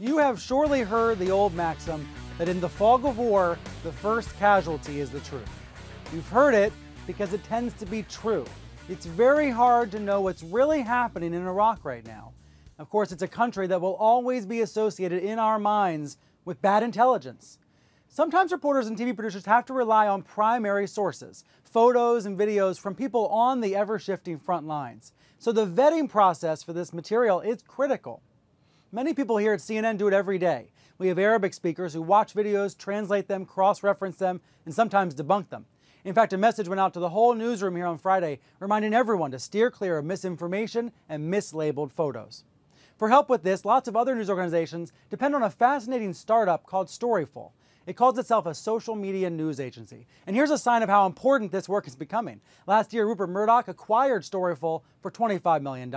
You have surely heard the old maxim that in the fog of war, the first casualty is the truth. You've heard it because it tends to be true. It's very hard to know what's really happening in Iraq right now. Of course, it's a country that will always be associated in our minds with bad intelligence. Sometimes reporters and TV producers have to rely on primary sources, photos and videos from people on the ever-shifting front lines. So the vetting process for this material is critical. Many people here at CNN do it every day. We have Arabic speakers who watch videos, translate them, cross-reference them, and sometimes debunk them. In fact, a message went out to the whole newsroom here on Friday, reminding everyone to steer clear of misinformation and mislabeled photos. For help with this, lots of other news organizations depend on a fascinating startup called Storyful. It calls itself a social media news agency. And here's a sign of how important this work is becoming. Last year, Rupert Murdoch acquired Storyful for $25 million.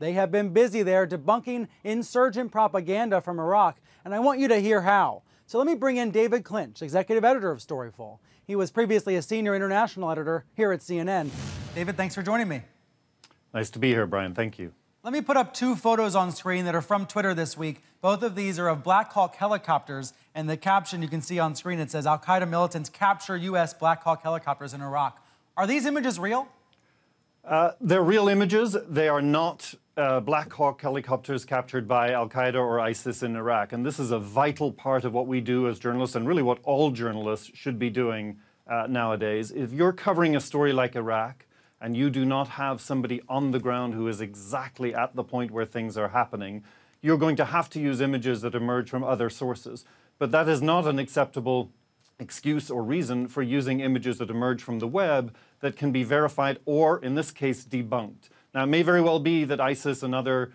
They have been busy there debunking insurgent propaganda from Iraq, and I want you to hear how. So let me bring in David Clinch, executive editor of Storyful. He was previously a senior international editor here at CNN. David, thanks for joining me. Nice to be here, Brian. Thank you. Let me put up two photos on screen that are from Twitter this week. Both of these are of Black Hawk helicopters, and the caption you can see on screen, it says, Al-Qaeda militants capture U.S. Black Hawk helicopters in Iraq. Are these images real? They're real images. They are not Black Hawk helicopters captured by Al-Qaeda or ISIS in Iraq. And this is a vital part of what we do as journalists, and really what all journalists should be doing nowadays. If you're covering a story like Iraq, and you do not have somebody on the ground who is exactly at the point where things are happening, you're going to have to use images that emerge from other sources. But that is not an acceptable excuse or reason for using images that emerge from the web that can be verified or, in this case, debunked. Now, it may very well be that ISIS and other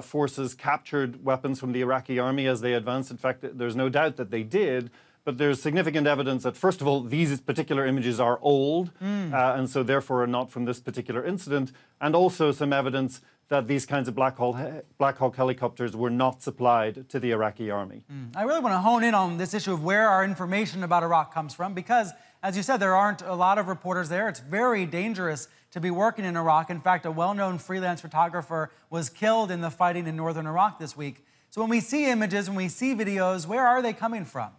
forces captured weapons from the Iraqi army as they advanced. In fact, there's no doubt that they did. But there's significant evidence that, first of all, these particular images are old, and so therefore are not from this particular incident, and also some evidence that these kinds of Black Hawk helicopters were not supplied to the Iraqi army. I really want to hone in on this issue of where our information about Iraq comes from, because, as you said, there aren't a lot of reporters there. It's very dangerous to be working in Iraq. In fact, a well-known freelance photographer was killed in the fighting in northern Iraq this week. So when we see images, when we see videos, where are they coming from?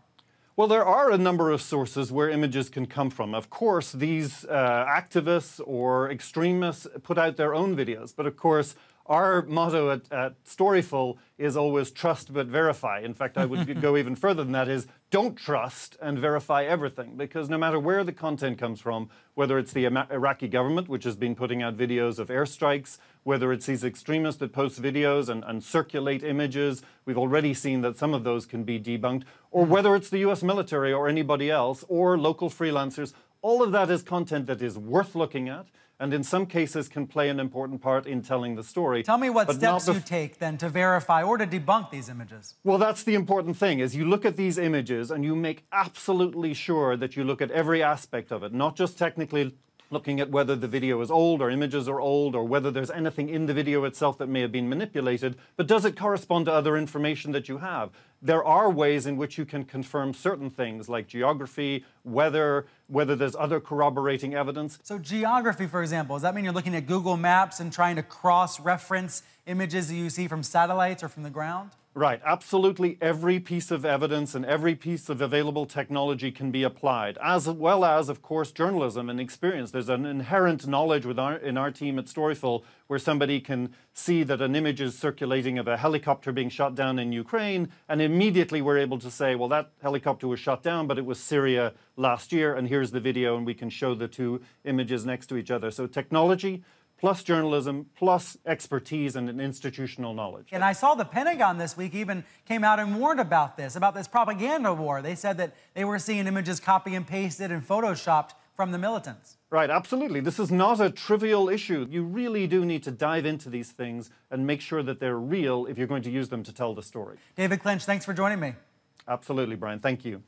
Well, there are a number of sources where images can come from. Of course, these activists or extremists put out their own videos. But of course, our motto at Storyful is always trust but verify. In fact, I would go even further than that, is don't trust and verify everything. Because no matter where the content comes from, whether it's the Iraqi government, which has been putting out videos of airstrikes, whether it's these extremists that post videos and circulate images, we've already seen that some of those can be debunked, or whether it's the US military or anybody else, or local freelancers, all of that is content that is worth looking at, and in some cases can play an important part in telling the story. Tell me what steps you take then to verify or to debunk these images. Well, that's the important thing, is you look at these images and you make absolutely sure that you look at every aspect of it, not just technically looking at whether the video is old or images are old or whether there's anything in the video itself that may have been manipulated, but does it correspond to other information that you have? There are ways in which you can confirm certain things like geography, weather, whether there's other corroborating evidence. So geography, for example, does that mean you're looking at Google Maps and trying to cross-reference images that you see from satellites or from the ground? Right, absolutely every piece of evidence and every piece of available technology can be applied, as well as, of course, journalism and experience. There's an inherent knowledge in our team at Storyful where somebody can see that an image is circulating of a helicopter being shot down in Ukraine, and immediately we're able to say, well, that helicopter was shot down, but it was Syria last year, and here's the video, and we can show the two images next to each other. So technology, plus journalism, plus expertise and an institutional knowledge. And I saw the Pentagon this week even came out and warned about this propaganda war. They said that they were seeing images copy and pasted and photoshopped from the militants. Right, absolutely. This is not a trivial issue. You really do need to dive into these things and make sure that they're real if you're going to use them to tell the story. David Clinch, thanks for joining me. Absolutely, Brian. Thank you.